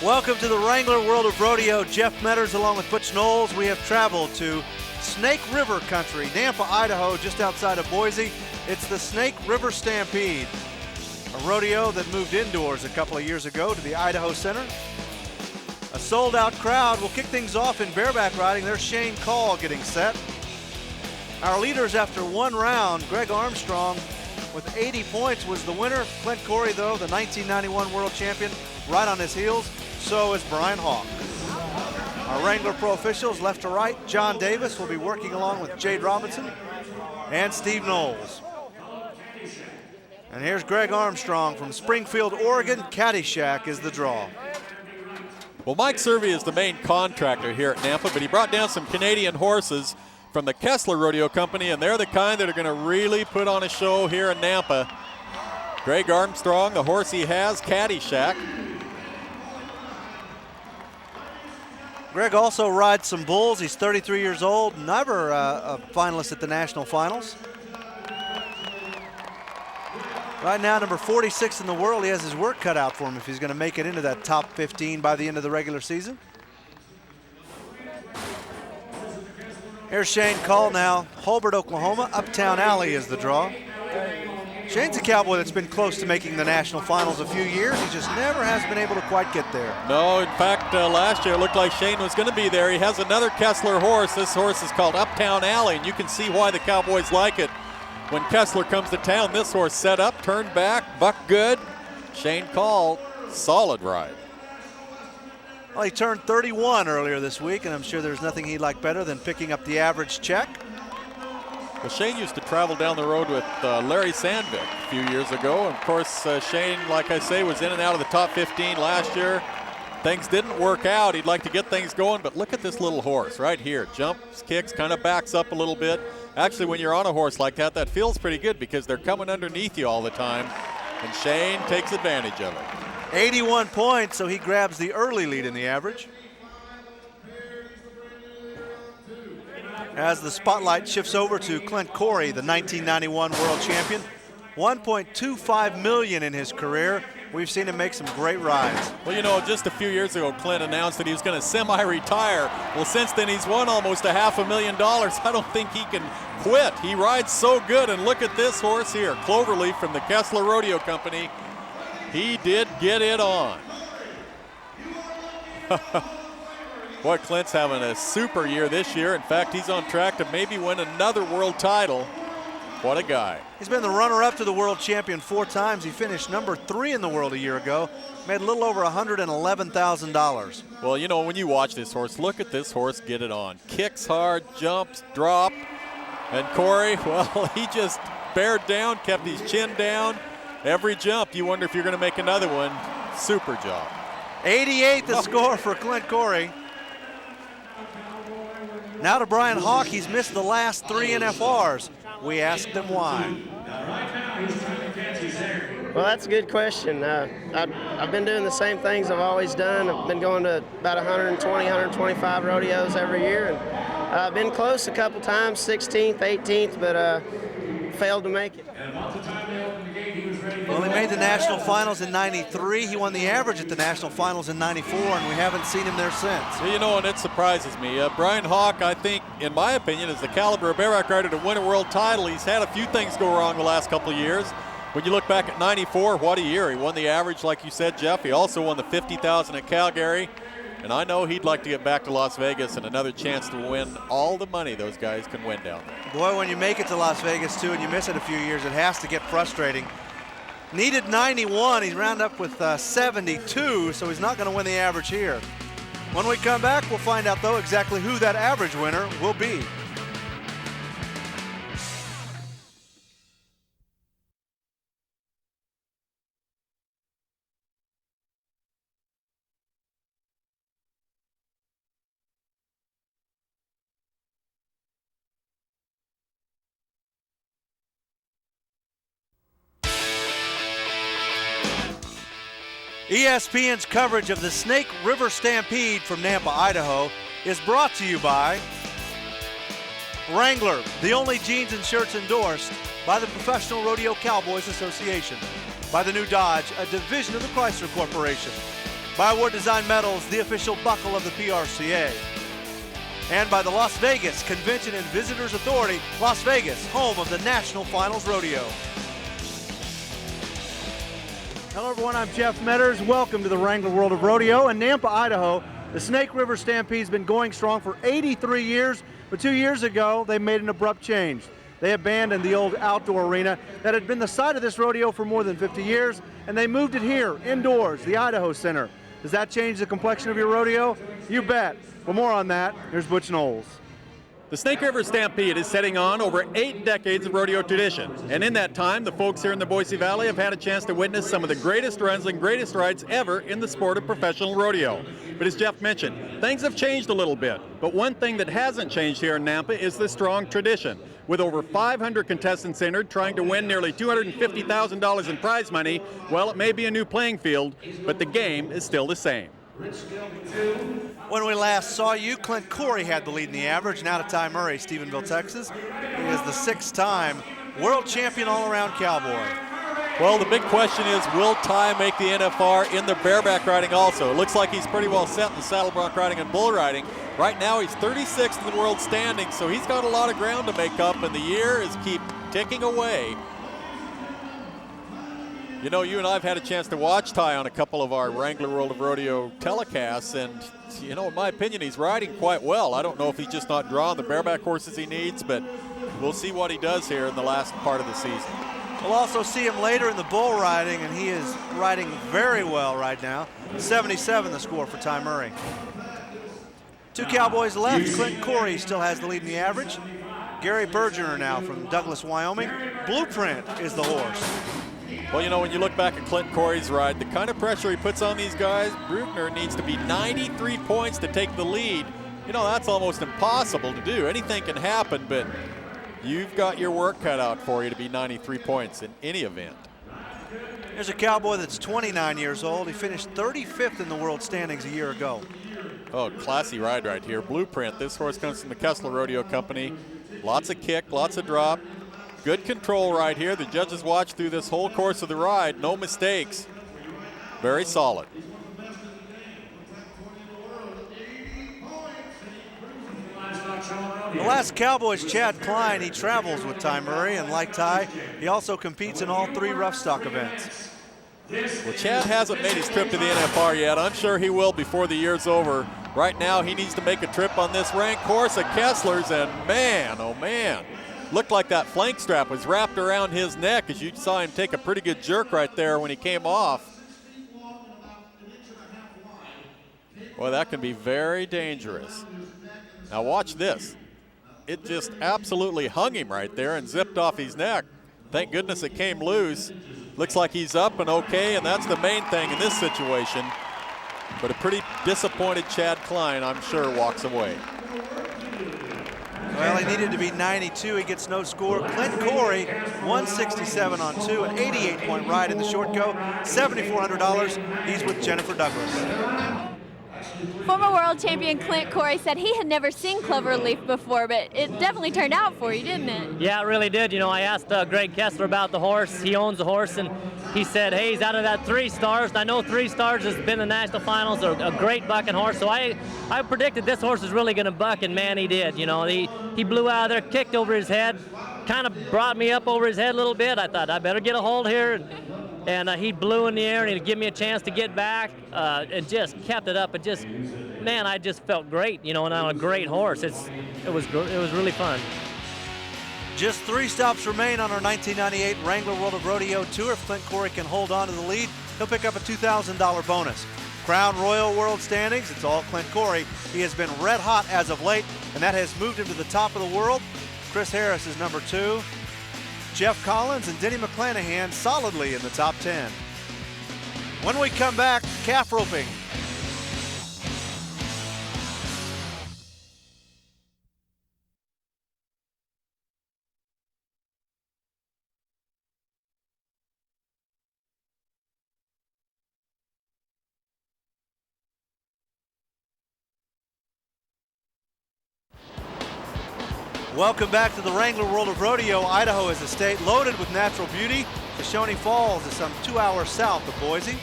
Welcome to the Wrangler World of Rodeo. Jeff Metters along with Butch Knowles. We have traveled to Snake River Country, Nampa, Idaho, just outside of Boise. It's the Snake River Stampede, a rodeo that moved indoors a couple of years ago to the Idaho Center. A sold-out crowd will kick things off in bareback riding. There's Shane Call getting set. Our leaders after one round, Greg Armstrong with 80 points was the winner. Clint Corey, though, the 1991 world champion, right on his heels. So is Brian Hawk. Our Wrangler Pro officials, left to right, John Davis will be working along with Jade Robinson and Steve Knowles. And here's Greg Armstrong from Springfield, Oregon. Caddyshack is the draw. Well, Mike Servey is the main contractor here at Nampa, but he brought down some Canadian horses from the Kessler Rodeo Company, and they're the kind that are going to really put on a show here in Nampa. Greg Armstrong, the horse he has, Caddyshack. Greg also rides some bulls. He's 33 years old, never a finalist at the national finals. Right now, number 46 in the world. He has his work cut out for him if he's going to make it into that top 15 by the end of the regular season. Here's Shane Call now. Hobart, Oklahoma. Uptown Alley is the draw. Shane's a cowboy that's been close to making the national finals a few years. He just never has been able to quite get there. No, in fact, last year it looked like Shane was going to be there. He has another Kessler horse. This horse is called Uptown Alley, and you can see why the Cowboys like it. When Kessler comes to town, this horse set up, turned back, bucked good. Shane Call, solid ride. Well, he turned 31 earlier this week, and I'm sure there's nothing he'd like better than picking up the average check. Well, Shane used to travel down the road with Larry Sandvik a few years ago. And of course, Shane, like I say, was in and out of the top 15 last year. Things didn't work out. He'd like to get things going, but look at this little horse right here. Jumps, kicks, kind of backs up a little bit. Actually, when you're on a horse like that, that feels pretty good because they're coming underneath you all the time. And Shane takes advantage of it. 81 points, so he grabs the early lead in the average. As the spotlight shifts over to Clint Corey, the 1991 world champion. $1.25 million in his career. We've seen him make some great rides. Well, you know, just a few years ago, Clint announced that he was going to semi-retire. Well, since then, he's won almost $500,000. I don't think he can quit. He rides so good, and look at this horse here, Cloverleaf from the Kessler Rodeo Company. He did get it on. Boy, Clint's having a super year this year. In fact, he's on track to maybe win another world title. What a guy. He's been the runner-up to the world champion 4 times. He finished number 3 in the world a year ago. Made a little over $111,000. Well, you know, when you watch this horse, look at this horse get it on. Kicks hard, jumps, drop. And Corey, well, he just bared down, kept his chin down. Every jump, you wonder if you're going to make another one. Super job. 88 the score for Clint Corey. Now to Brian Hawk. He's missed the last 3 NFRs. We asked him why. Well, that's a good question. I've been doing the same things I've always done. I've been going to about 120, 125 rodeos every year. And I've been close a couple times, 16th, 18th, but failed to make it. Well, he made the national finals in '93. He won the average at the national finals in '94, and we haven't seen him there since. You know, and it surprises me. Brian Hawk, I think, in my opinion, is the caliber of bareback rider to win a world title. He's had a few things go wrong the last couple of years. When you look back at '94, what a year. He won the average, like you said, Jeff. He also won the $50,000 at Calgary. And I know he'd like to get back to Las Vegas and another chance to win all the money those guys can win down there. Boy, when you make it to Las Vegas, too, and you miss it a few years, it has to get frustrating. Needed 91. He's round up with 72, so he's not going to win the average here. When we come back, we'll find out, though, exactly who that average winner will be. ESPN's coverage of the Snake River Stampede from Nampa, Idaho is brought to you by Wrangler, the only jeans and shirts endorsed by the Professional Rodeo Cowboys Association. By the new Dodge, a division of the Chrysler Corporation. by Award Design Metals, the official buckle of the PRCA. And by the Las Vegas Convention and Visitors Authority, Las Vegas, home of the National Finals Rodeo. Hello everyone, I'm Jeff Metters. Welcome to the Wrangler World of Rodeo. In Nampa, Idaho, the Snake River Stampede's been going strong for 83 years, but 2 years ago, they made an abrupt change. They abandoned the old outdoor arena that had been the site of this rodeo for more than 50 years, and they moved it here, indoors, the Idaho Center. Does that change the complexion of your rodeo? You bet. For more on that, here's Butch Knowles. The Snake River Stampede is setting on over 8 decades of rodeo tradition. And in that time, the folks here in the Boise Valley have had a chance to witness some of the greatest runs and greatest rides ever in the sport of professional rodeo. But as Jeff mentioned, things have changed a little bit. But one thing that hasn't changed here in Nampa is the strong tradition. With over 500 contestants entered, trying to win nearly $250,000 in prize money, well, it may be a new playing field, but the game is still the same. When we last saw you, Clint Corey had the lead in the average. Now to Ty Murray, Stephenville, Texas. He is the 6th-time world champion all-around cowboy. Well, the big question is, will Ty make the NFR in the bareback riding also? It looks like he's pretty well set in the saddle bronc riding and bull riding. Right now, he's 36th in the world standings, so he's got a lot of ground to make up, and the year is keep ticking away. You know, you and I have had a chance to watch Ty on a couple of our Wrangler World of Rodeo telecasts, and, you know, in my opinion, he's riding quite well. I don't know if he's just not drawing the bareback horses he needs, but we'll see what he does here in the last part of the season. We'll also see him later in the bull riding, and he is riding very well right now. 77 the score for Ty Murray. 2 cowboys left. Clint Corey still has the lead in the average. Gary Bergener now from Douglas, Wyoming. Blueprint is the horse. Well, you know, when you look back at Clint Corey's ride, the kind of pressure he puts on these guys, Bruckner needs to be 93 points to take the lead. You know, that's almost impossible to do. Anything can happen, but you've got your work cut out for you to be 93 points in any event. Here's a cowboy that's 29 years old. He finished 35th in the world standings a year ago. Oh, classy ride right here. Blueprint. This horse comes from the Kessler Rodeo Company. Lots of kick, lots of drop. Good control right here. The judges watched through this whole course of the ride. No mistakes. Very solid. The last cowboy's Chad Klein. He travels with Ty Murray, and like Ty, he also competes in all 3 rough stock events. Well, Chad hasn't made his trip to the NFR yet. I'm sure he will before the year's over. Right now, he needs to make a trip on this ranked course at Kessler's, and man, oh man, looked like that flank strap was wrapped around his neck as you saw him take a pretty good jerk right there when he came off. Well, that can be very dangerous. Now watch this. It just absolutely hung him right there and zipped off his neck. Thank goodness it came loose. Looks like he's up and okay, and that's the main thing in this situation. But a pretty disappointed Chad Klein, I'm sure, walks away. Well, he needed to be 92. He gets no score. Clint Corey, 167 on 2, an 88-point ride in the short go, $7,400. He's with Jennifer Douglas. Former world champion Clint Corey said he had never seen Cloverleaf before, but it definitely turned out for you, didn't it? Yeah, it really did. You know, I asked Greg Kessler about the horse. He owns the horse, and he said, hey, he's out of that 3 stars. And I know 3 stars has been in the national finals, a great bucking horse. So I predicted this horse was really going to buck, and man, he did. You know, he blew out of there, kicked over his head, kind of brought me up over his head a little bit. I thought I better get a hold here. And he blew in the air, and he'd give me a chance to get back, and just kept it up. And just, man, I just felt great, you know, and on a great horse. It was really fun. Just 3 stops remain on our 1998 Wrangler World of Rodeo Tour. If Clint Corey can hold on to the lead, he'll pick up a $2,000 bonus. Crown Royal World Standings, it's all Clint Corey. He has been red hot as of late, and that has moved him to the top of the world. Chris Harris is number 2. Jeff Collins and Denny McClanahan solidly in the top 10. When we come back, calf roping. Welcome back to the Wrangler World of Rodeo. Idaho is a state loaded with natural beauty. Shoshone Falls is some 2 hours south of Boise.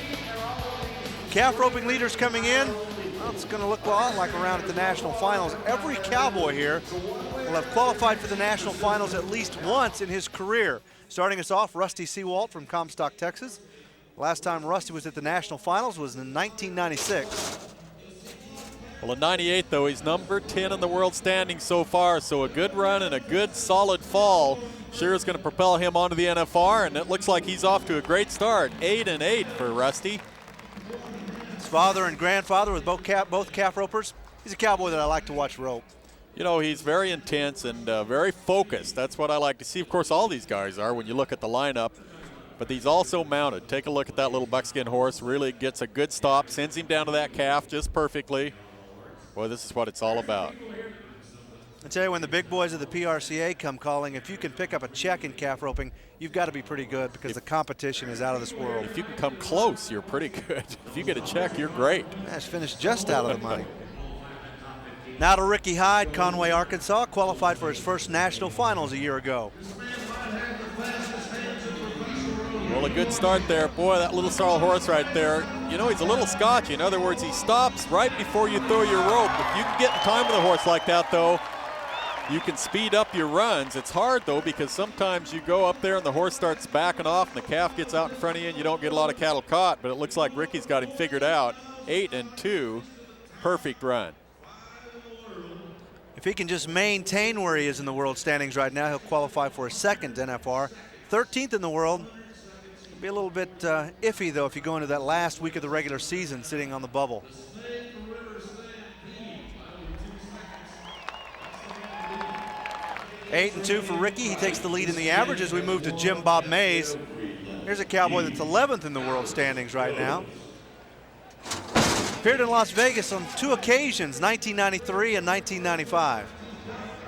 calf roping leaders coming in. Well, it's going to look a lot like around at the national finals. Every cowboy here will have qualified for the national finals at least once in his career. Starting us off, Rusty Seawalt from Comstock, Texas. Last time Rusty was at the national finals was in 1996. Well, in 98, though, he's number 10 in the world standings so far, so a good run and a good solid fall sure is going to propel him onto the NFR, and it looks like he's off to a great start. 8-8 for Rusty. His father and grandfather with both calf ropers. He's a cowboy that I like to watch rope. You know, he's very intense and very focused. That's what I like to see. Of course, all these guys are when you look at the lineup, but he's also mounted. Take a look at that little buckskin horse. Really gets a good stop, sends him down to that calf just perfectly. Boy, this is what it's all about. I tell you, when the big boys of the PRCA come calling, if you can pick up a check in calf roping, you've got to be pretty good because the competition is out of this world. If you can come close, you're pretty good. If you get a check, you're great. That's finished just out of the money. Now to Ricky Hyde, Conway, Arkansas, qualified for his first national finals a year ago. Well, a good start there. Boy, that little sorrel horse right there, you know, he's a little scotchy. In other words, he stops right before you throw your rope. If you can get in time with a horse like that, though, you can speed up your runs. It's hard, though, because sometimes you go up there and the horse starts backing off and the calf gets out in front of you and you don't get a lot of cattle caught, but it looks like Ricky's got him figured out. 8-2, perfect run. If he can just maintain where he is in the world standings right now, he'll qualify for a second NFR. 13th in the world. It'll be a little bit iffy, though, if you go into that last week of the regular season sitting on the bubble. 8-2 for Ricky. He takes the lead in the average as we move to Jim Bob Mays. Here's a cowboy that's 11th in the world standings right now. Appeared in Las Vegas on 2 occasions, 1993 and 1995.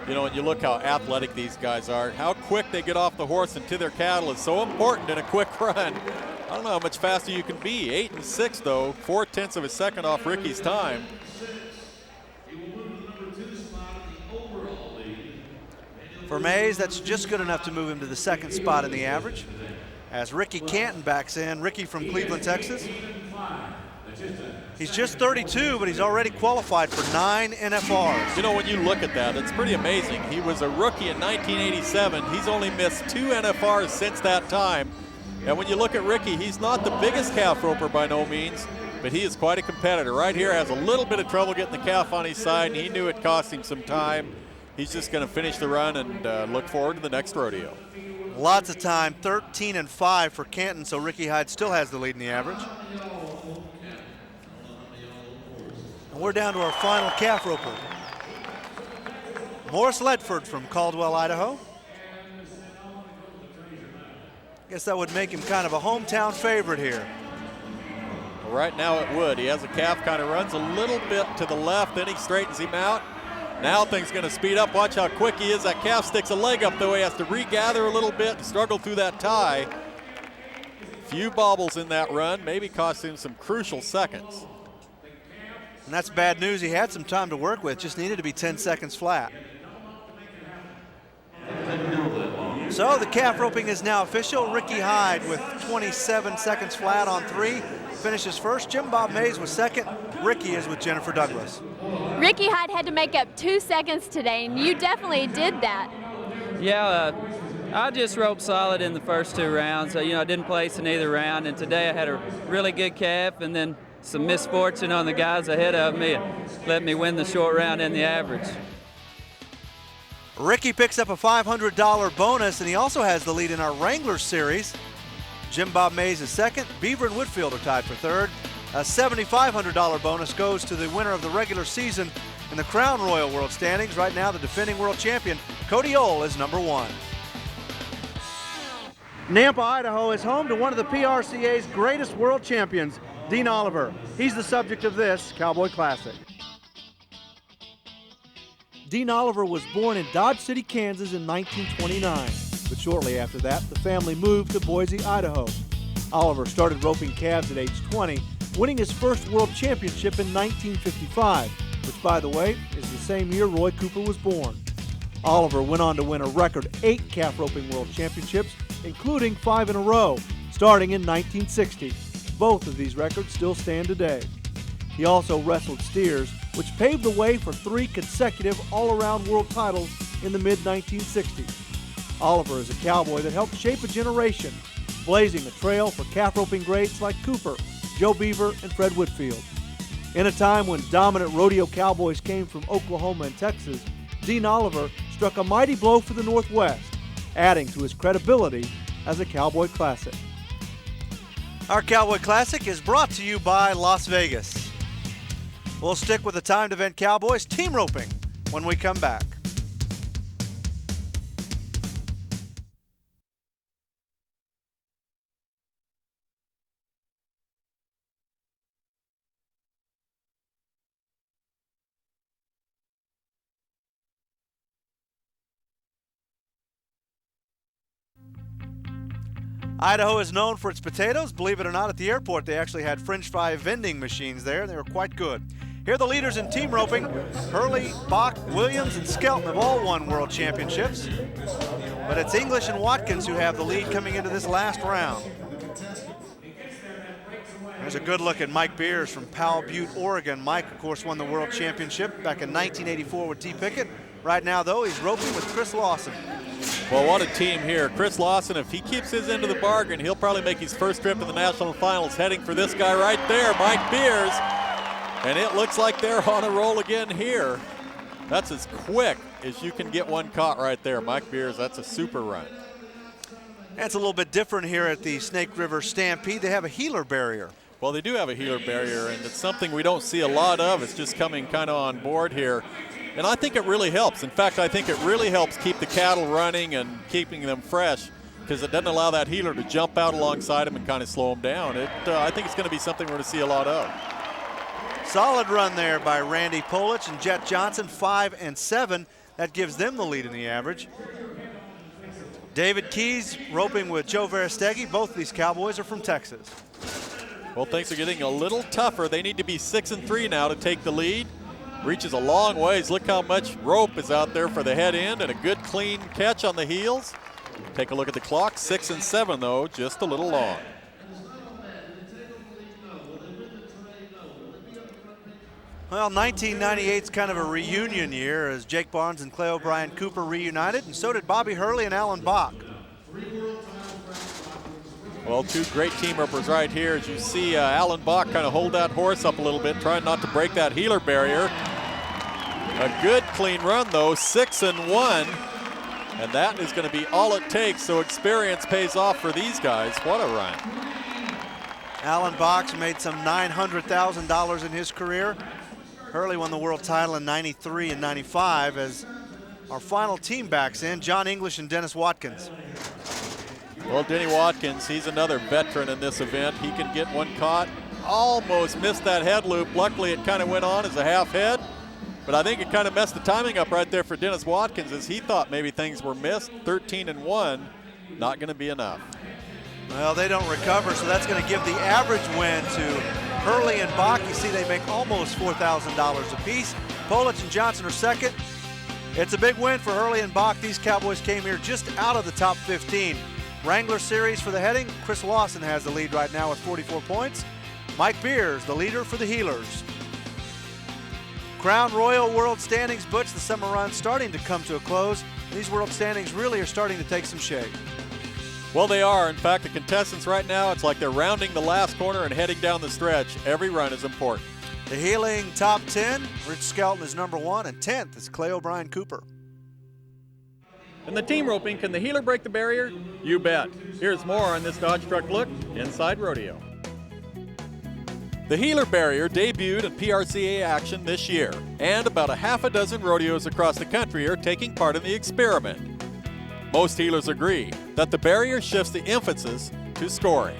You know, and you look how athletic these guys are. How quick they get off the horse and to their cattle is so important in a quick run. I don't know how much faster you can be. 8-6, though, 4/10 of a second off Ricky's time. For Mays, that's just good enough to move him to the second spot in the average. As Ricky Canton backs in, Ricky from Cleveland, Texas. He's just 32, but he's already qualified for 9 NFRs. You know, when you look at that, it's pretty amazing. He was a rookie in 1987. He's only missed 2 NFRs since that time. And when you look at Ricky, he's not the biggest calf roper by no means, but he is quite a competitor. Right here has a little bit of trouble getting the calf on his side, and he knew it cost him some time. He's just going to finish the run and look forward to the next rodeo. Lots of time, 13-5 for Canton, so Ricky Hyde still has the lead in the average. And we're down to our final calf roper. Morris Ledford from Caldwell, Idaho. Guess that would make him kind of a hometown favorite here. Well, right now it would. He has a calf, kind of runs a little bit to the left, then he straightens him out. Now things going to speed up. Watch how quick he is. That calf sticks a leg up, though. He has to regather a little bit and struggle through that tie. Few bobbles in that run, maybe cost him some crucial seconds. And that's bad news. He had some time to work with, just needed to be 10 seconds flat. So the calf roping is now official. Ricky Hyde with 27 seconds flat on 3 finishes first. Jim Bob Mays was second. Ricky is with Jennifer Douglas. Ricky Hyde had to make up 2 seconds today, and you definitely did that. Yeah, I just roped solid in the first 2 rounds. You know, I didn't place in either round, and today I had a really good calf, and then some misfortune on the guys ahead of me and let me win the short round in the average. Ricky picks up a $500 bonus, and he also has the lead in our Wrangler Series. Jim Bob Mays is second. Beaver and Whitfield are tied for third. A $7,500 bonus goes to the winner of the regular season in the Crown Royal World Standings. Right now, the defending world champion, Cody Ohl, is number 1. Nampa, Idaho is home to one of the PRCA's greatest world champions, Dean Oliver. He's the subject of this Cowboy Classic. Dean Oliver was born in Dodge City, Kansas in 1929, but shortly after that, the family moved to Boise, Idaho. Oliver started roping calves at age 20, winning his first world championship in 1955, which, by the way, is the same year Roy Cooper was born. Oliver went on to win a record 8 calf roping world championships, including 5 in a row, starting in 1960. Both of these records still stand today. He also wrestled steers, which paved the way for 3 consecutive all-around world titles in the mid-1960s. Oliver is a cowboy that helped shape a generation, blazing a trail for calf roping greats like Cooper, Joe Beaver, and Fred Whitfield. In a time when dominant rodeo cowboys came from Oklahoma and Texas, Dean Oliver struck a mighty blow for the Northwest, adding to his credibility as a cowboy classic. Our Cowboy Classic is brought to you by Las Vegas. We'll stick with the timed event Cowboys team roping when we come back. Idaho is known for its potatoes. Believe it or not, at the airport they actually had French fry vending machines there. They were quite good. Here are the leaders in team roping. Hurley, Bach, Williams, and Skelton have all won world championships. But it's English and Watkins who have the lead coming into this last round. There's a good look at Mike Beers from Powell Butte, Oregon. Mike, of course, won the world championship back in 1984 with T. Pickett. Right now, though, he's roping with Chris Lawson. Well, what a team here. Chris Lawson, if he keeps his end of the bargain, he'll probably make his first trip to the national finals, heading for this guy right there, Mike Beers. And it looks like they're on a roll again here. That's as quick as you can get one caught right there. Mike Beers, that's a super run. That's a little bit different here at the Snake River Stampede. They have a heeler barrier. Well, they do have a heeler barrier, and it's something we don't see a lot of. It's just coming kind of on board here. And I think it really helps. In fact, I think it really helps keep the cattle running and keeping them fresh, because it doesn't allow that heeler to jump out alongside them and kind of slow them down. I think it's going to be something we're going to see a lot of. Solid run there by Randy Polich and Jet Johnson, 5 and 7. That gives them the lead in the average. David Keys roping with Joe Verestegi. Both of these cowboys are from Texas. Well, things are getting a little tougher. They need to be 6 and 3 now to take the lead. Reaches a long ways. Look how much rope is out there for the head end, and a good clean catch on the heels. Take a look at the clock. 6 and 7 though, just a little long. Well, 1998 is kind of a reunion year as Jake Barnes and Clay O'Brien Cooper reunited, and so did Bobby Hurley and Alan Bach. Well, 2 great team ropers right here. As you see Alan Bach kind of hold that horse up a little bit, trying not to break that heeler barrier. A good clean run though, 6 and 1. And that is going to be all it takes, so experience pays off for these guys. What a run. Alan Bach made some $900,000 in his career. Hurley won the world title in 93 and 95 as our final team backs in, John English and Dennis Watkins. Well, Denny Watkins, he's another veteran in this event. He can get one caught. Almost missed that head loop. Luckily, it kind of went on as a half head. But I think it kind of messed the timing up right there for Dennis Watkins as he thought maybe things were missed. 13 and 1, not going to be enough. Well, they don't recover, so that's going to give the average win to Hurley and Bach. You see they make almost $4,000 apiece. Polich and Johnson are second. It's a big win for Hurley and Bach. These Cowboys came here just out of the top 15. Wrangler Series for the heading. Chris Lawson has the lead right now with 44 points. Mike Beers, the leader for the Heelers. Crown Royal World Standings, Butch, the summer run starting to come to a close. These World Standings really are starting to take some shape. Well, they are. In fact, the contestants right now, it's like they're rounding the last corner and heading down the stretch. Every run is important. The heeling top 10, Rich Skelton is number 1, and 10th is Clay O'Brien Cooper. In the team roping, can the heeler break the barrier? You bet. Here's more on this Dodge Truck Look Inside Rodeo. The heeler barrier debuted in PRCA action this year, and about a half a dozen rodeos across the country are taking part in the experiment. Most heelers agree that the barrier shifts the emphasis to scoring.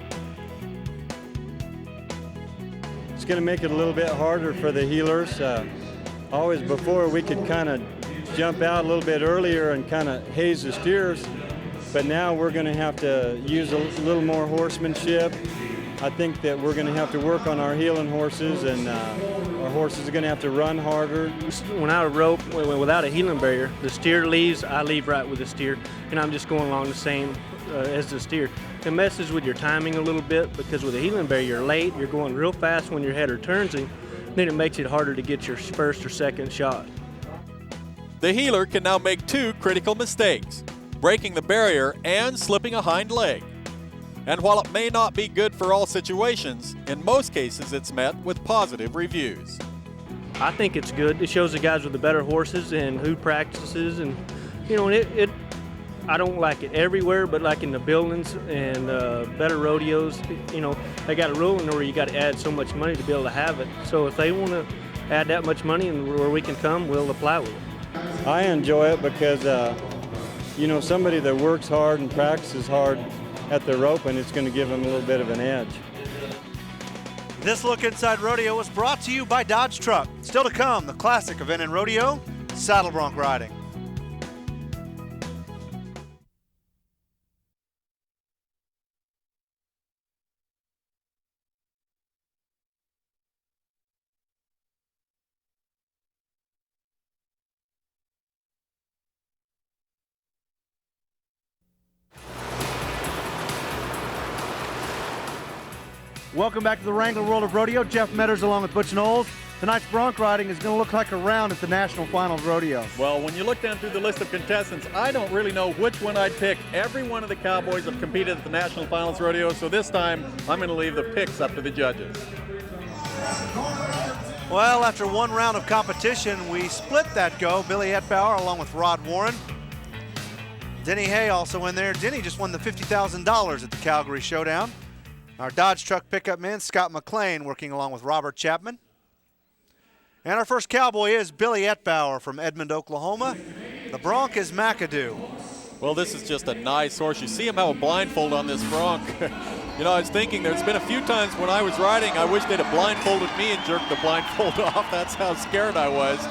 It's going to make it a little bit harder for the heelers. Always before we could kind of jump out a little bit earlier and kind of haze the steers, but now we're going to have to use a little more horsemanship. I think that we're going to have to work on our heeling horses, and our horses are going to have to run harder. Without a rope, without a heeling barrier, the steer leaves, I leave right with the steer, and I'm just going along the same as the steer. it messes with your timing a little bit, because with a heeling barrier, you're late, you're going real fast when your header turns, and then it makes it harder to get your first or second shot. The heeler can now make 2 critical mistakes, breaking the barrier and slipping a hind leg. And while it may not be good for all situations, in most cases it's met with positive reviews. I think it's good. It shows the guys with the better horses and who practices, and you know, I don't like it everywhere, but like in the buildings and better rodeos, you know, they got a ruling where you got to add so much money to be able to have it. So if they want to add that much money and where we can come, we'll apply with it. I enjoy it because, you know, somebody that works hard and practices hard at the rope, and it's going to give them a little bit of an edge. This look inside rodeo was brought to you by Dodge Truck. Still to come, the classic event in rodeo, saddle bronc riding. Welcome back to the Wrangler World of Rodeo. Jeff Metters along with Butch Knowles. Tonight's bronc riding is going to look like a round at the National Finals Rodeo. Well, when you look down through the list of contestants, I don't really know which one I'd pick. Every one of the Cowboys have competed at the National Finals Rodeo, so this time I'm going to leave the picks up to the judges. Well, after one round of competition, we split that go. Billy Etbauer along with Rod Warren. Denny Hay also in there. Denny just won the $50,000 at the Calgary Showdown. Our Dodge Truck pickup man, Scott McLean, working along with Robert Chapman. And our first cowboy is Billy Etbauer from Edmond, Oklahoma. The bronc is McAdoo. Well, this is just a nice horse. You see him have a blindfold on this bronc. You know, I was thinking there's been a few times when I was riding, I wish they'd have blindfolded me and jerked the blindfold off. That's how scared I was.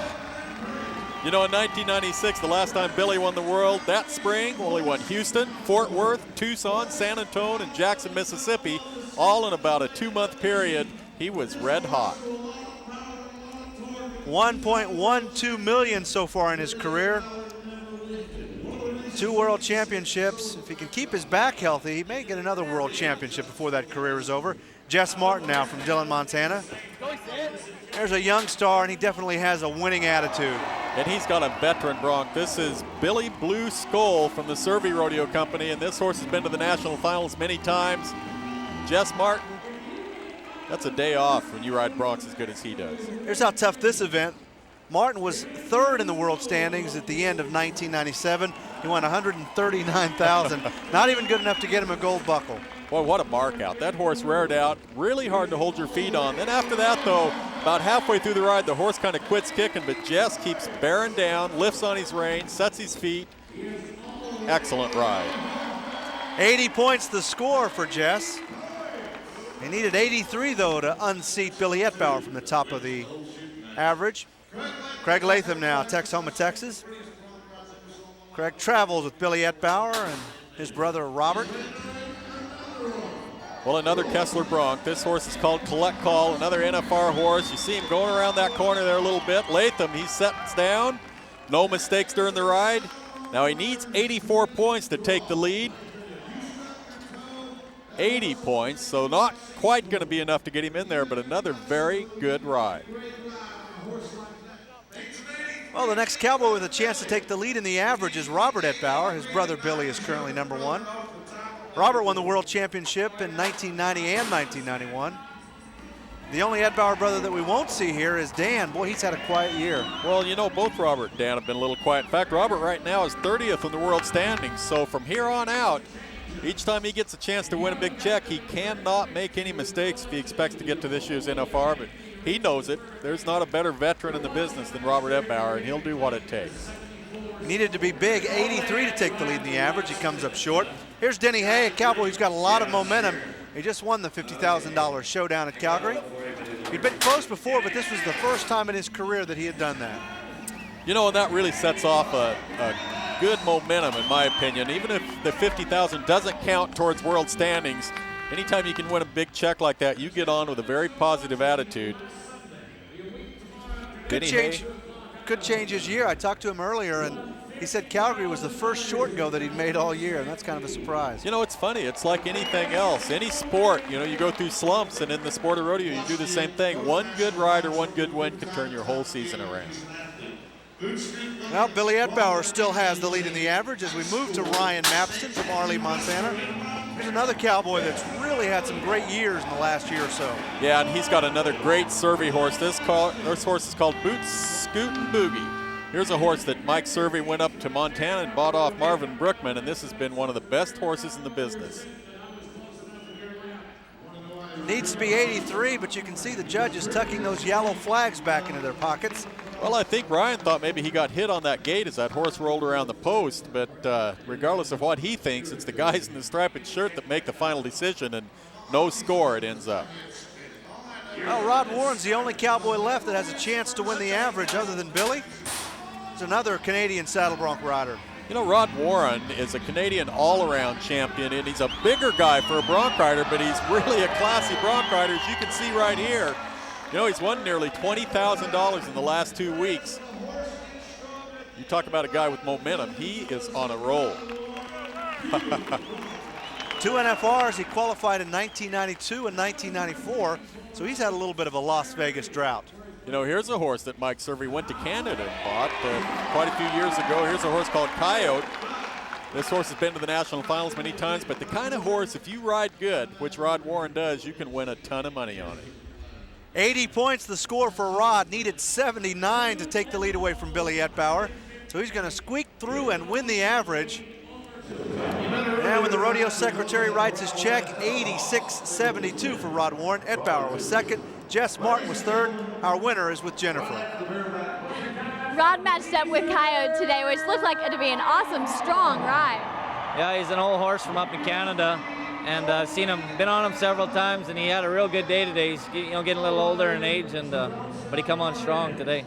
You know, in 1996, the last time Billy won the world, that spring, well, he won Houston, Fort Worth, Tucson, San Antonio, and Jackson, Mississippi, all in about a 2-month period. He was red hot. $1.12 million so far in his career. 2 world championships. If he can keep his back healthy, he may get another world championship before that career is over. Jess Martin now from Dillon, Montana. There's a young star, and he definitely has a winning attitude. And he's got a veteran bronc. This is Billy Blue Skull from the Survey Rodeo Company, and this horse has been to the national finals many times. Jess Martin, that's a day off when you ride broncs as good as he does. Here's how tough this event. Martin was 3rd in the world standings at the end of 1997. He won $139,000. Not even good enough to get him a gold buckle. Boy, what a mark out. That horse reared out, really hard to hold your feet on. Then after that, though, about halfway through the ride, the horse kind of quits kicking, but Jess keeps bearing down, lifts on his rein, sets his feet. Excellent ride. 80 points the score for Jess. He needed 83, though, to unseat Billy Etbauer from the top of the average. Craig Latham now, Texoma, Texas. Craig travels with Billy Etbauer and his brother Robert. Well, another Kessler bronc. This horse is called Collect Call, another NFR horse. You see him going around that corner there a little bit. Latham, he sets down. No mistakes during the ride. Now he needs 84 points to take the lead. 80 points, so not quite going to be enough to get him in there, but another very good ride. Well, the next cowboy with a chance to take the lead in the average is Robert Etbauer. His brother Billy is currently #1. Robert won the world championship in 1990 and 1991. The only Etbauer brother that we won't see here is Dan. Boy, he's had a quiet year. Well, you know, both Robert and Dan have been a little quiet. In fact, Robert right now is 30th in the world standings. So from here on out, each time he gets a chance to win a big check, he cannot make any mistakes if he expects to get to this year's NFR. But he knows it. There's not a better veteran in the business than Robert Etbauer, and he'll do what it takes. Needed to be big, 83 to take the lead in the average. He comes up short. Here's Denny Hay, a cowboy who's got a lot of momentum. He just won the $50,000 showdown at Calgary. He'd been close before, but this was the first time in his career that he had done that. You know, and that really sets off a good momentum, in my opinion. Even if the $50,000 doesn't count towards world standings, anytime you can win a big check like that, you get on with a very positive attitude. Could change his year. I talked to him earlier, and He said Calgary was the first short go that he'd made all year, and that's kind of a surprise. You know, it's funny. It's like anything else. Any sport, you know, you go through slumps, and in the sport of rodeo, you do the same thing. One good ride or one good win can turn your whole season around. Well, Billy Edbauer still has the lead in the average as we move to Ryan Mapston from Arley, Montana. Here's another cowboy that's really had some great years in the last year or so. Yeah, and he's got another great Survey horse. This horse is called Boots, Scoot, and Boogie. Here's a horse that Mike Survey went up to Montana and bought off Marvin Brookman, and this has been one of the best horses in the business. Needs to be 83, but you can see the judges tucking those yellow flags back into their pockets. Well, I think Ryan thought maybe he got hit on that gate as that horse rolled around the post, but regardless of what he thinks, it's the guys in the striped shirt that make the final decision, and no score it ends up. Well, Rod Warren's the only cowboy left that has a chance to win the average other than Billy. It's another Canadian saddle bronc rider. You know, Rod Warren is a Canadian all-around champion, and he's a bigger guy for a bronc rider, but he's really a classy bronc rider, as you can see right here. You know, he's won nearly $20,000 in the last 2 weeks. You talk about a guy with momentum. He is on a roll. 2 NFRs, he qualified in 1992 and 1994, so he's had a little bit of a Las Vegas drought. You know, here's a horse that Mike Survey went to Canada and bought quite a few years ago. Here's a horse called Coyote. This horse has been to the national finals many times, but the kind of horse, if you ride good, which Rod Warren does, you can win a ton of money on it. 80 points the score for Rod, needed 79 to take the lead away from Billy Edbauer. So he's going to squeak through and win the average. And when the rodeo secretary writes his check, 86.72 for Rod Warren. Edbauer was second, Jess Martin was third. Our winner is with Jennifer. Rod matched up with Coyote today, which looked like it to be an awesome, strong ride. Yeah, he's an old horse from up in Canada, and I've seen him, been on him several times, and he had a real good day today. He's getting a little older in age, and but he come on strong today.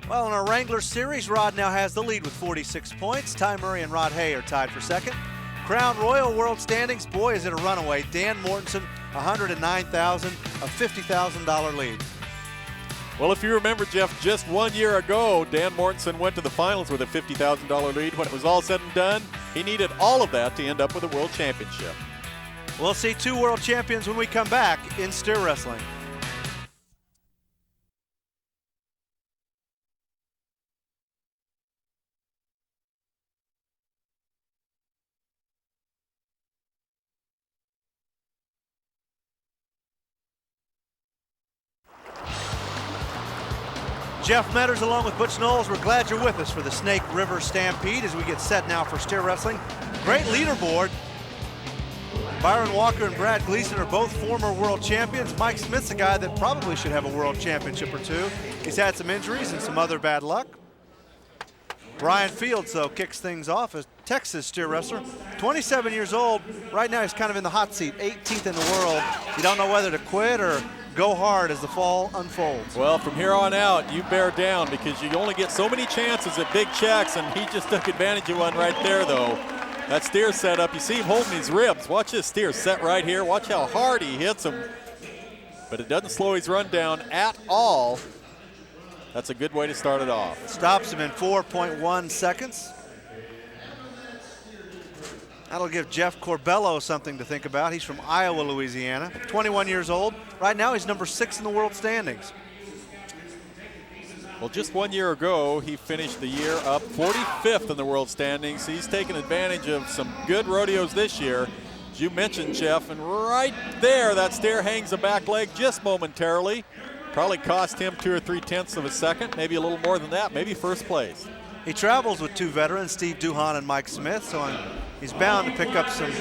Well, in our Wrangler Series, Rod now has the lead with 46 points. Ty Murray and Rod Hay are tied for second. Crown Royal World Standings, boy, is it a runaway. Dan Mortensen, $109,000, a $50,000 lead. Well, if you remember, Jeff, just 1 year ago, Dan Mortensen went to the finals with a $50,000 lead. When it was all said and done, he needed all of that to end up with a world championship. We'll see 2 world champions when we come back in steer wrestling. Jeff Metters along with Butch Knowles. We're glad you're with us for the Snake River Stampede as we get set now for steer wrestling. Great leaderboard. Byron Walker and Brad Gleason are both former world champions. Mike Smith's a guy that probably should have a world championship or two. He's had some injuries and some other bad luck. Brian Fields, though, kicks things off as Texas steer wrestler. 27 years old. Right now he's kind of in the hot seat, 18th in the world. You don't know whether to quit or go hard as the fall unfolds. Well, from here on out, you bear down because you only get so many chances at big checks, and he just took advantage of one right there, though. That steer set up, you see him holding his ribs. Watch this steer set right here. Watch how hard he hits him. But it doesn't slow his run down at all. That's a good way to start it off. Stops him in 4.1 seconds. That'll give Jeff Corbello something to think about. He's from Iowa, Louisiana, 21 years old. Right now he's number 6 in the world standings. Well, just 1 year ago, he finished the year up 45th in the world standings. He's taken advantage of some good rodeos this year. As you mentioned, Jeff, and right there, that steer hangs a back leg just momentarily. Probably cost him 2 or 3/10 of a second, maybe a little more than that, maybe first place. He travels with 2 veterans, Steve Duhan and Mike Smith, so he's bound to pick up some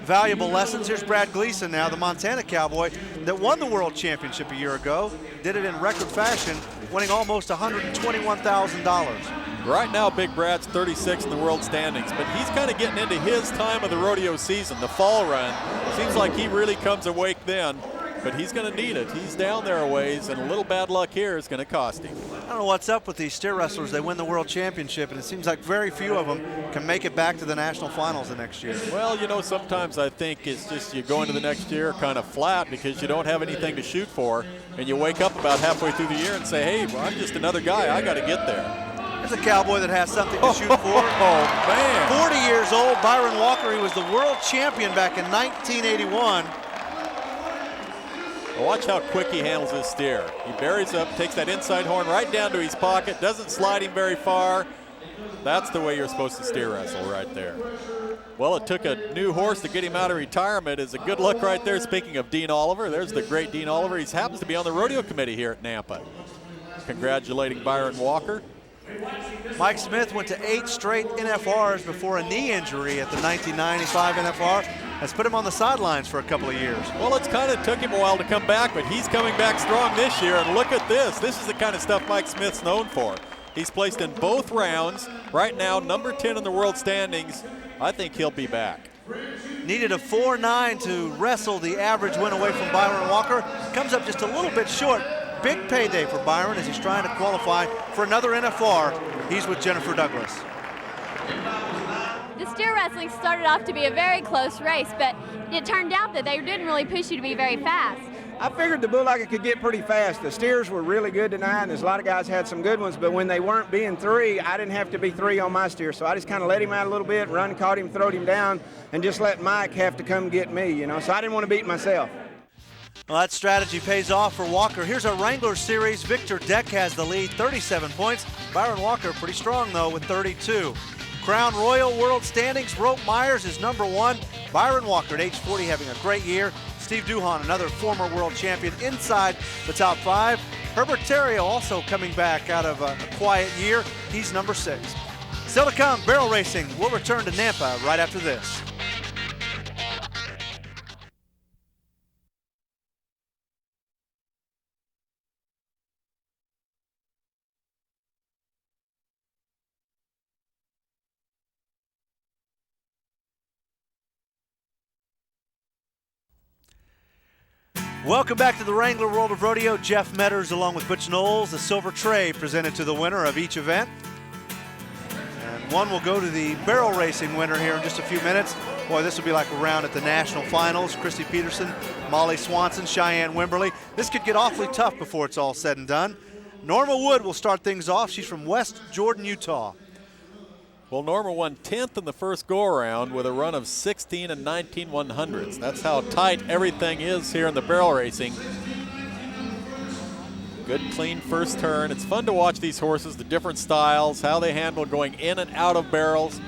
valuable lessons. Here's Brad Gleason now, the Montana Cowboy that won the world championship a year ago. Did it in record fashion, winning almost $121,000. Right now, Big Brad's 36 in the world standings, but he's kind of getting into his time of the rodeo season, the fall run. Seems like he really comes awake then, but he's going to need it. He's down there a ways, and a little bad luck here is going to cost him. I don't know what's up with these steer wrestlers. They win the world championship, and it seems like very few of them can make it back to the national finals the next year. Well, you know, sometimes I think it's just you go into the next year kind of flat because you don't have anything to shoot for, and you wake up about halfway through the year and say, hey, well, I'm just another guy. I got to get there. There's a cowboy that has something to shoot for. Oh, man. 40 years old, Byron Walker. He was the world champion back in 1981. Watch how quick he handles his steer. He buries up, takes that inside horn right down to his pocket, doesn't slide him very far. That's the way you're supposed to steer wrestle right there. Well, it took a new horse to get him out of retirement. Is a good look right there. Speaking of Dean Oliver, there's the great Dean Oliver. He happens to be on the rodeo committee here at Nampa. Congratulating Byron Walker. Mike Smith went to 8 straight NFRs before a knee injury at the 1995 NFR. Has put him on the sidelines for a couple of years. Well, it's kind of took him a while to come back, but he's coming back strong this year. And look at this. This is the kind of stuff Mike Smith's known for. He's placed in both rounds. Right now, number 10 in the world standings. I think he'll be back. Needed a 4.9 to wrestle the average win away from Byron Walker. Comes up just a little bit short. Big payday for Byron as he's trying to qualify for another NFR. He's with Jennifer Douglas. The steer wrestling started off to be a very close race, but it turned out that they didn't really push you to be very fast. I figured the Bull-Locker could get pretty fast. The steers were really good tonight, and there's a lot of guys had some good ones, but when they weren't being 3, I didn't have to be 3 on my steer, so I just kind of let him out a little bit, run, caught him, throwed him down, and just let Mike have to come get me, you know, so I didn't want to beat myself. Well, that strategy pays off for Walker. Here's our Wrangler Series. Victor Deck has the lead, 37 points. Byron Walker pretty strong, though, with 32. Crown Royal World Standings, Rope Myers is number 1. Byron Walker at age 40 having a great year. Steve Duhon, another former world champion, inside the top 5. Herbert Terrio also coming back out of a quiet year. He's number 6. Still to come, barrel racing. We'll return to Nampa right after this. Welcome back to the Wrangler World of Rodeo. Jeff Metters along with Butch Knowles. The silver tray presented to the winner of each event. And one will go to the barrel racing winner here in just a few minutes. Boy, this will be like a round at the national finals. Christy Peterson, Molly Swanson, Cheyenne Wimberly. This could get awfully tough before it's all said and done. Norma Wood will start things off. She's from West Jordan, Utah. Well, Norma won 10th in the first go-around with a run of 16 and 19 100ths. That's how tight everything is here in the barrel racing. Good, clean first turn. It's fun to watch these horses, the different styles, how they handle going in and out of barrels.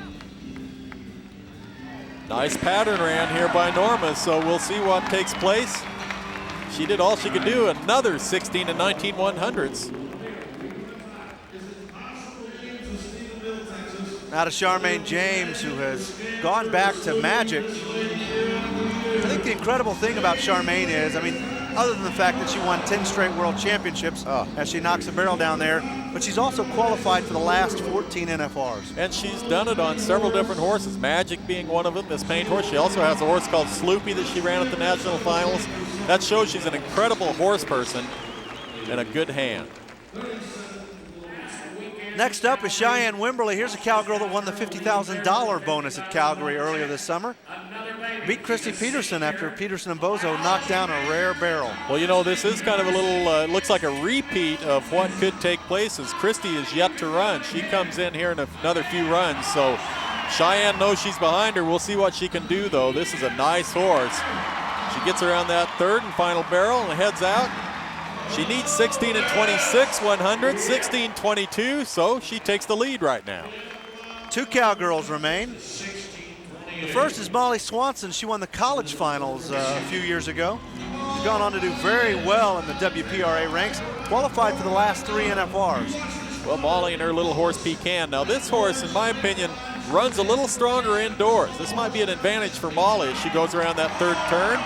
Nice pattern ran here by Norma, so we'll see what takes place. She did all she could do, another 16 and 19 100ths. Now to Charmaine James, who has gone back to magic. I think the incredible thing about Charmaine is, I mean, other than the fact that she won 10 straight world championships as she knocks a barrel down there, but she's also qualified for the last 14 NFRs. And she's done it on several different horses, Magic being one of them, this paint horse. She also has a horse called Sloopy that she ran at the national finals. That shows she's an incredible horse person and a good hand. Next up is Cheyenne Wimberly. Here's a cowgirl that won the $50,000 bonus at Calgary earlier this summer. Beat Christy Peterson after Peterson and Bozo knocked down a rare barrel. Well, you know, this is kind of a little, looks like a repeat of what could take place as Christy is yet to run. She comes in here in another few runs, so Cheyenne knows she's behind her. We'll see what she can do, though. This is a nice horse. She gets around that third and final barrel and heads out. She needs 16 and 26 100, 16-22, so she takes the lead right now. 2 cowgirls remain. The first is Molly Swanson. She won the college finals a few years ago. She's gone on to do very well in the WPRA ranks, qualified for the last 3 NFRs. Well, Molly and her little horse Pecan. Now this horse, in my opinion, runs a little stronger indoors. This might be an advantage for Molly as she goes around that third turn.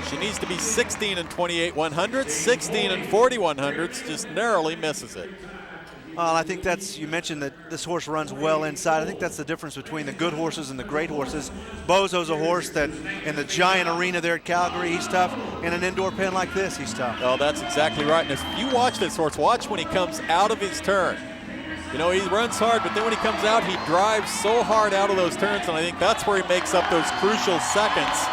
She needs to be 16 and 28 100, 16 and 40 100s, just narrowly misses it. Well, I think that's, you mentioned that this horse runs well inside. I think that's the difference between the good horses and the great horses. Bozo's a horse that in the giant arena there at Calgary, he's tough. In an indoor pen like this, he's tough. Oh, that's exactly right. And if you watch this horse, watch when he comes out of his turn. You know, he runs hard, but then when he comes out, he drives so hard out of those turns, and I think that's where he makes up those crucial seconds.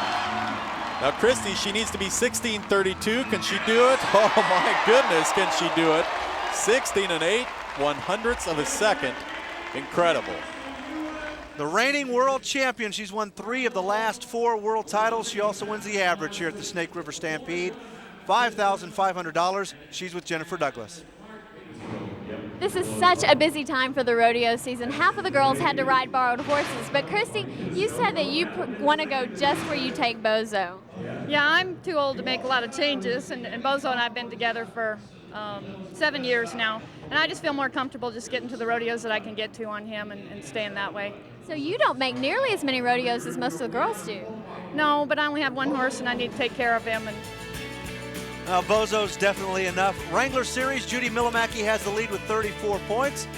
Now, Christy, she needs to be 16-32. Can she do it? Oh, my goodness, can she do it? 16 and 8 1/100ths of a second. Incredible. The reigning world champion. She's won 3 of the last 4 world titles. She also wins the average here at the Snake River Stampede. $5,500. She's with Jennifer Douglas. This is such a busy time for the rodeo season. Half of the girls had to ride borrowed horses. But Christy, you said that you want to go just where you take Bozo. Yeah, I'm too old to make a lot of changes, and Bozo and I have been together for 7 years now, and I just feel more comfortable just getting to the rodeos that I can get to on him and staying that way. So you don't make nearly as many rodeos as most of the girls do. No, but I only have 1 horse, and I need to take care of him. And Bozo's definitely enough. Wrangler Series, Judy Millimaki has the lead with 34 points.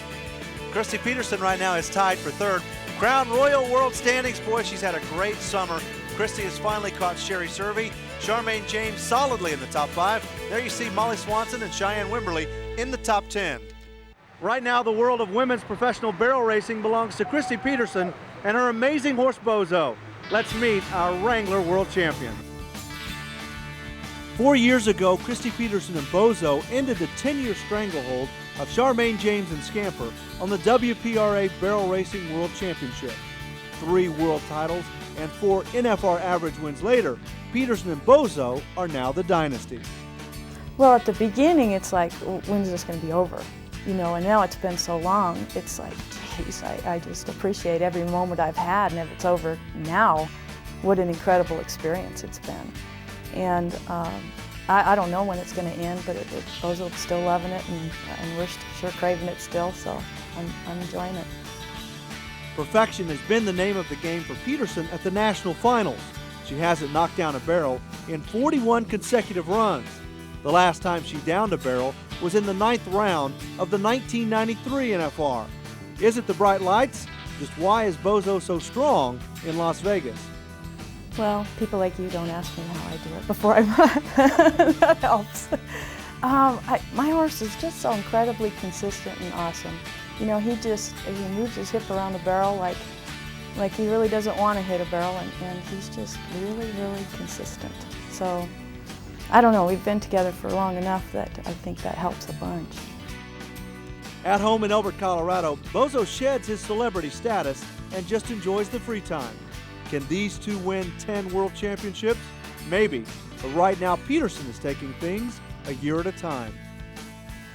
Christy Peterson right now is tied for 3rd. Crown Royal World Standings, boy, she's had a great summer. Christy has finally caught Sherry Servey. Charmaine James solidly in the top 5. There you see Molly Swanson and Cheyenne Wimberly in the top 10. Right now, the world of women's professional barrel racing belongs to Christy Peterson and her amazing horse Bozo. Let's meet our Wrangler World Champion. 4 years ago, Christy Peterson and Bozo ended the 10-year stranglehold of Charmaine James and Scamper on the WPRA Barrel Racing World Championship. 3 world titles and 4 NFR average wins later, Peterson and Bozo are now the dynasty. Well, at the beginning, it's like, when's this going to be over? You know, and now it's been so long, it's like, geez, I just appreciate every moment I've had, and if it's over now, what an incredible experience it's been. And I don't know when it's going to end, but Bozo's still loving it, and we're sure craving it still, so I'm enjoying it. Perfection has been the name of the game for Peterson at the national finals. She hasn't knocked down a barrel in 41 consecutive runs. The last time she downed a barrel was in the 9th round of the 1993 NFR. Is it the bright lights? Just why is Bozo so strong in Las Vegas? Well, people like you don't ask me how I do it before I run. That helps. My horse is just so incredibly consistent and awesome. You know, he moves his hip around the barrel like he really doesn't want to hit a barrel, and he's just really, really consistent. So, I don't know, we've been together for long enough that I think that helps a bunch. At home in Elbert, Colorado, Bozo sheds his celebrity status and just enjoys the free time. Can these two win 10 world championships? Maybe, but right now Peterson is taking things a year at a time.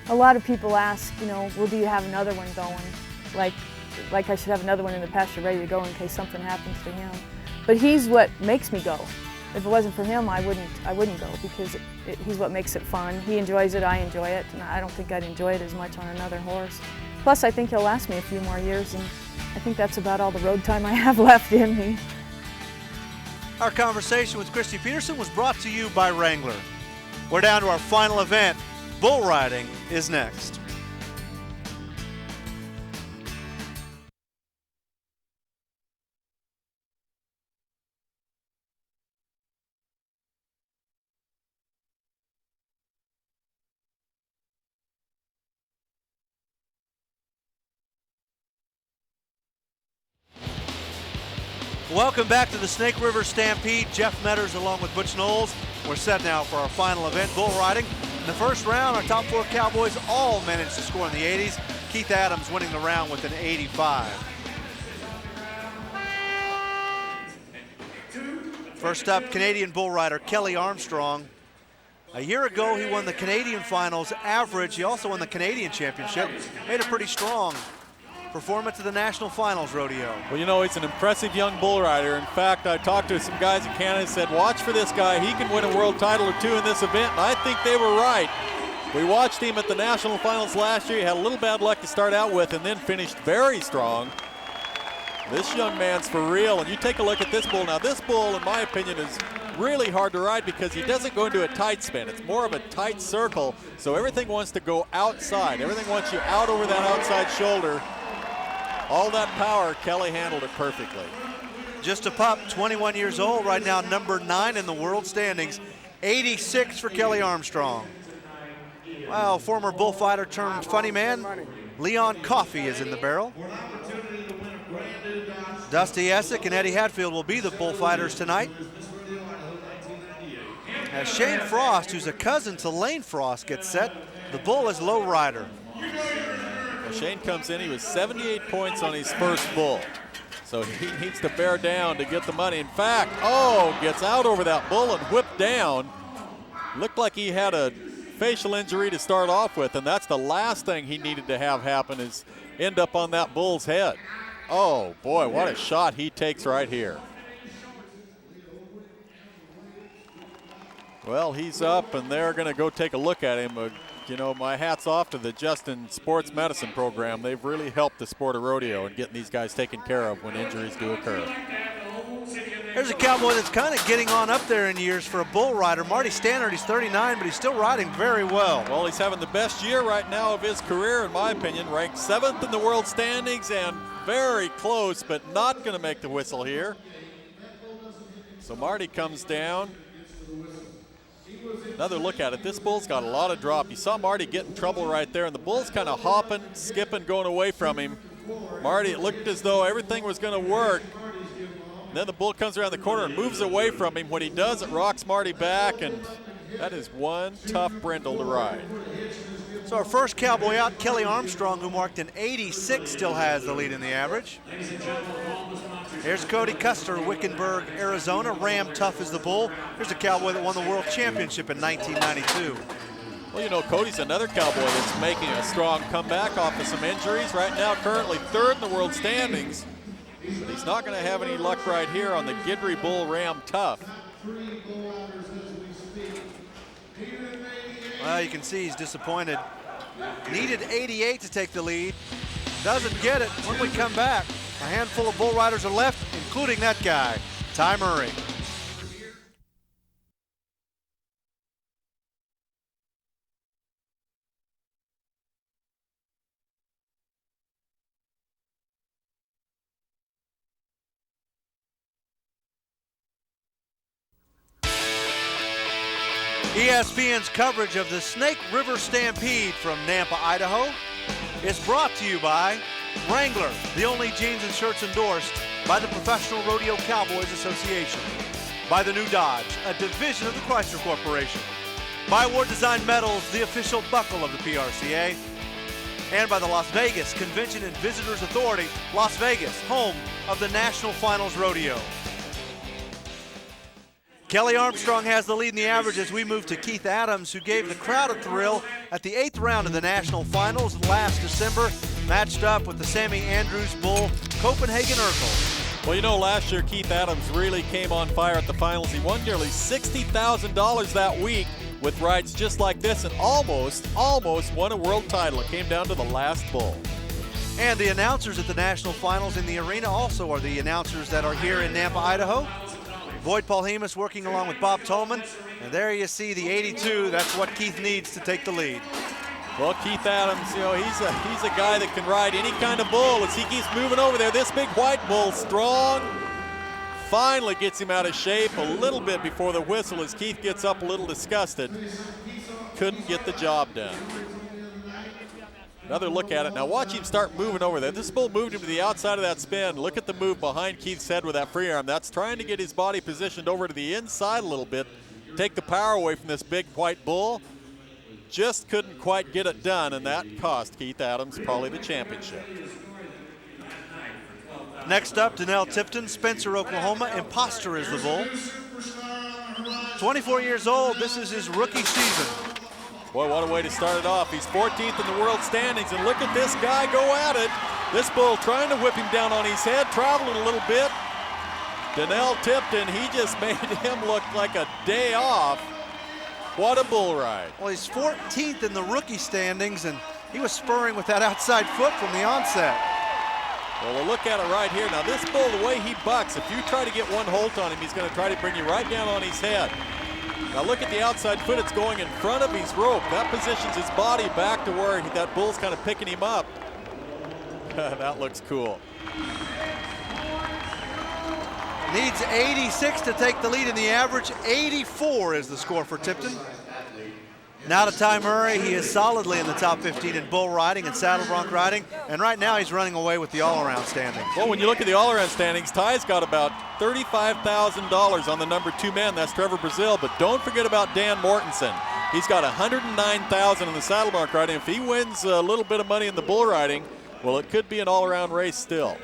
A lot of people ask, you know, well, do you have another one going? Like I should have another one in the pasture ready to go in case something happens to him. But he's what makes me go. If it wasn't for him, I wouldn't go, because he's what makes it fun. He enjoys it, I enjoy it, and I don't think I'd enjoy it as much on another horse. Plus, I think he'll last me a few more years, and I think that's about all the road time I have left in me. Our conversation with Christy Peterson was brought to you by Wrangler. We're down to our final event. Bull riding is next. Welcome back to the Snake River Stampede. Jeff Metters along with Butch Knowles. We're set now for our final event, bull riding. In the first round, our top 4 Cowboys all managed to score in the 80s. Keith Adams winning the round with an 85. First up, Canadian bull rider Kelly Armstrong. A year ago, he won the Canadian Finals average. He also won the Canadian Championship. Made a pretty strong performance at the National Finals rodeo. Well, you know, he's an impressive young bull rider. In fact, I talked to some guys in Canada and said, watch for this guy. He can win a world title or 2 in this event, and I think they were right. We watched him at the National Finals last year. He had a little bad luck to start out with and then finished very strong. This young man's for real, and you take a look at this bull. Now, this bull, in my opinion, is really hard to ride because he doesn't go into a tight spin. It's more of a tight circle, so everything wants to go outside. Everything wants you out over that outside shoulder. All that power, Kelly handled it perfectly. Just a pup, 21 years old, right now number 9 in the world standings. 86 for Kelly Armstrong. Well, former bullfighter turned funny man, Leon Coffey is in the barrel. Dusty Essick and Eddie Hatfield will be the bullfighters tonight. As Shane Frost, who's a cousin to Lane Frost, gets set, the bull is low rider. Well, Shane comes in, he was 78 points on his first bull. So he needs to bear down to get the money. In fact, gets out over that bull and whipped down. Looked like he had a facial injury to start off with, and that's the last thing he needed to have happen is end up on that bull's head. Oh boy, what a shot he takes right here. Well, he's up and they're gonna go take a look at him. You know, my hat's off to the Justin Sports Medicine Program. They've really helped the sport of rodeo and getting these guys taken care of when injuries do occur. There's a cowboy that's kind of getting on up there in years for a bull rider. Marty Stannard, he's 39, but he's still riding very well. Well, he's having the best year right now of his career, in my opinion. Ranked 7th in the world standings and very close, but not going to make the whistle here. So Marty comes down. Another look at it. This bull's got a lot of drop. You saw Marty get in trouble right there, and the bull's kind of hopping, skipping, going away from him. Marty, it looked as though everything was going to work. Then the bull comes around the corner and moves away from him. When he does, it rocks Marty back, and that is one tough brindle to ride. So our first cowboy out, Kelly Armstrong, who marked an 86, still has the lead in the average. Here's Cody Custer, Wickenburg, Arizona. Ram Tough is the bull. Here's a cowboy that won the World Championship in 1992. Well, you know, Cody's another cowboy that's making a strong comeback off of some injuries. Right now, currently 3rd in the world standings. But he's not going to have any luck right here on the Guidry bull, Ram Tough. Well, you can see he's disappointed. Needed 88 to take the lead. Doesn't get it. When we come back, a handful of bull riders are left, including that guy, Ty Murray. ESPN's coverage of the Snake River Stampede from Nampa, Idaho is brought to you by Wrangler, the only jeans and shirts endorsed by the Professional Rodeo Cowboys Association. By the new Dodge, a division of the Chrysler Corporation. By Ward Design Metals, the official buckle of the PRCA. And by the Las Vegas Convention and Visitors Authority, Las Vegas, home of the National Finals Rodeo. Kelly Armstrong has the lead in the average as we move to Keith Adams, who gave the crowd a thrill at the 8th round of the National Finals last December, matched up with the Sammy Andrews bull, Copenhagen Urkel. Well, you know, last year Keith Adams really came on fire at the finals. He won nearly $60,000 that week with rides just like this and almost won a world title. It came down to the last bull. And the announcers at the National Finals in the arena also are the announcers that are here in Nampa, Idaho. Boyd Paulhemus working along with Bob Tolman. And there you see the 82. That's what Keith needs to take the lead. Well, Keith Adams, you know, he's a guy that can ride any kind of bull as he keeps moving over there. This big white bull, strong, finally gets him out of shape a little bit before the whistle as Keith gets up a little disgusted. Couldn't get the job done. Another look at it. Now watch him start moving over there. This bull moved him to the outside of that spin. Look at the move behind Keith's head with that free arm. That's trying to get his body positioned over to the inside a little bit, take the power away from this big white bull. Just couldn't quite get it done, and that cost Keith Adams probably the championship. Next up, Donnell Tipton, Spencer, Oklahoma. Imposter is the bull. 24 years old. This is his rookie season. Boy, what a way to start it off. He's 14th in the world standings, and look at this guy go at it. This bull trying to whip him down on his head, traveling a little bit. Donnell Tipton, he just made him look like a day off. What a bull ride. Well, he's 14th in the rookie standings, and he was spurring with that outside foot from the onset. Well, we'll look at it right here. Now, this bull, the way he bucks, if you try to get one hold on him, he's going to try to bring you right down on his head. Now, look at the outside foot. It's going in front of his rope. That positions his body back to where that bull's kind of picking him up. That looks cool. Needs 86 to take the lead in the average. 84 is the score for Tipton. Now to Ty Murray. He is solidly in the top 15 in bull riding and saddle bronc riding, and right now he's running away with the all-around standings. Well, when you look at the all-around standings, Ty's got about $35,000 on the number 2 man. That's Trevor Brazil, but don't forget about Dan Mortensen. He's got $109,000 in the saddle bronc riding. If he wins a little bit of money in the bull riding, well, it could be an all-around race still.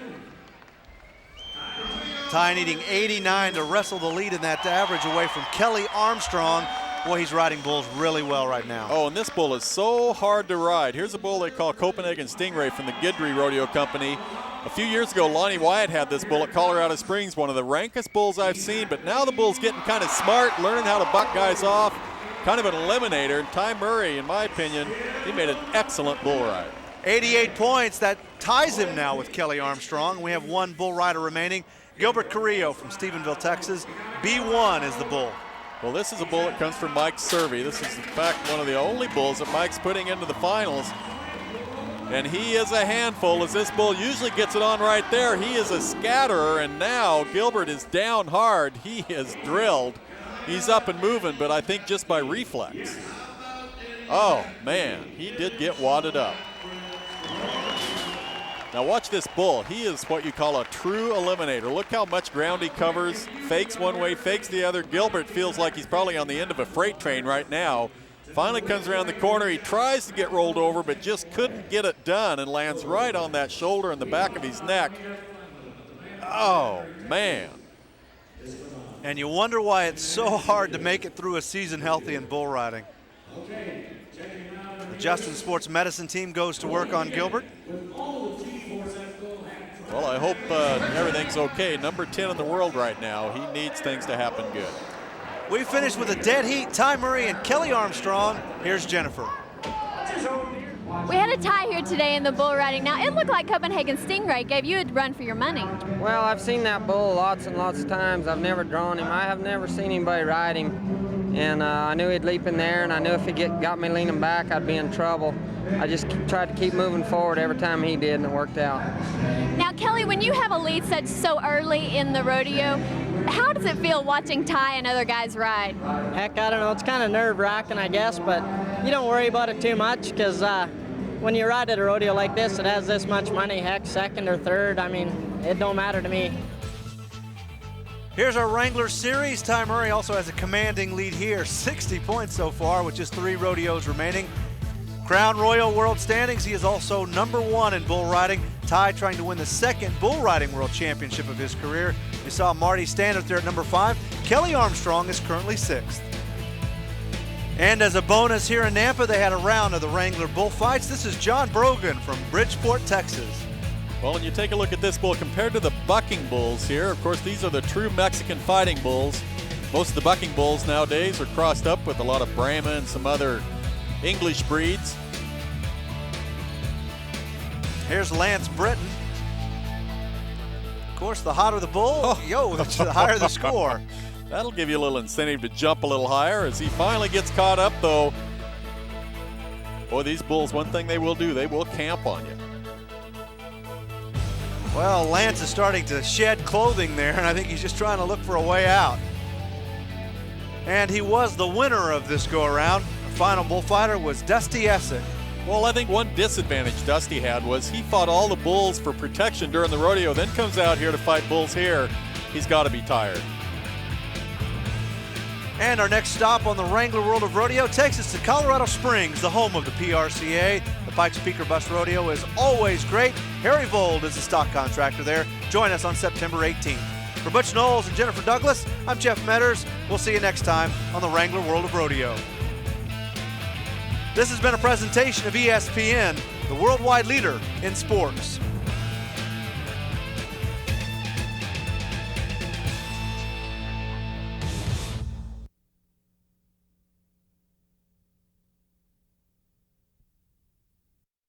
Ty needing 89 to wrestle the lead in that average away from Kelly Armstrong. Boy, he's riding bulls really well right now. Oh, and this bull is so hard to ride. Here's a bull they call Copenhagen Stingray from the Guidry Rodeo Company. A few years ago, Lonnie Wyatt had this bull at Colorado Springs, one of the rankest bulls I've seen, but now the bull's getting kind of smart, learning how to buck guys off, kind of an eliminator. And Ty Murray, in my opinion, he made an excellent bull ride. 88 points, that ties him now with Kelly Armstrong. We have one bull rider remaining, Gilbert Carrillo from Stephenville, Texas. B1 is the bull. Well, this is a bull that comes from Mike Servey. This is, in fact, one of the only bulls that Mike's putting into the finals. And he is a handful, as this bull usually gets it on right there. He is a scatterer, and now Gilbert is down hard. He is drilled. He's up and moving, but I think just by reflex. Oh, man, he did get wadded up. Now watch this bull. He is what you call a true eliminator. Look how much ground he covers, fakes one way, fakes the other. Gilbert feels like he's probably on the end of a freight train right now. Finally comes around the corner. He tries to get rolled over, but just couldn't get it done and lands right on that shoulder and the back of his neck. Oh, man. And you wonder why it's so hard to make it through a season healthy in bull riding. The Justin Sports Medicine team goes to work on Gilbert. Well, I hope everything's okay. Number 10 in the world right now. He needs things to happen good. We finished with a dead heat. Ty Murray and Kelly Armstrong. Here's Jennifer. We had a tie here today in the bull riding. Now, it looked like Copenhagen Stingray gave you a run for your money. Well, I've seen that bull lots and lots of times. I've never drawn him. I have never seen anybody ride him. And I knew he'd leap in there, and I knew if he got me leaning back, I'd be in trouble. I just tried to keep moving forward every time he did, and it worked out. Now, Kelly, when you have a lead so early in the rodeo, how does it feel watching Ty and other guys ride? Heck, I don't know. It's kind of nerve-wracking, I guess, but you don't worry about it too much because when you ride at a rodeo like this, it has this much money, heck, second or third. I mean, it don't matter to me. Here's our Wrangler Series. Ty Murray also has a commanding lead here, 60 points so far with just 3 rodeos remaining. Crown Royal World Standings, he is also number 1 in bull riding. Ty trying to win the 2nd bull riding world championship of his career. You saw Marty Standard there at number 5. Kelly Armstrong is currently 6th. And as a bonus here in Nampa, they had a round of the Wrangler bullfights. This is John Brogan from Bridgeport, Texas. Well, when you take a look at this bull compared to the bucking bulls here, of course, these are the true Mexican fighting bulls. Most of the bucking bulls nowadays are crossed up with a lot of Brahma and some other English breeds. Here's Lance Britton. Of course, the hotter the bull, the higher the score. That'll give you a little incentive to jump a little higher as he finally gets caught up, though. Boy, these bulls, one thing they will do, they will camp on you. Well, Lance is starting to shed clothing there, and I think he's just trying to look for a way out. And he was the winner of this go-around. Our final bullfighter was Dusty Essick. Well, I think one disadvantage Dusty had was he fought all the bulls for protection during the rodeo, then comes out here to fight bulls here. He's got to be tired. And our next stop on the Wrangler World of Rodeo takes us to Colorado Springs, the home of the PRCA. The Pikes Peak Bus Rodeo is always great. Harry Vold is the stock contractor there. Join us on September 18th. For Butch Knowles and Jennifer Douglas, I'm Jeff Metters. We'll see you next time on the Wrangler World of Rodeo. This has been a presentation of ESPN, the worldwide leader in sports.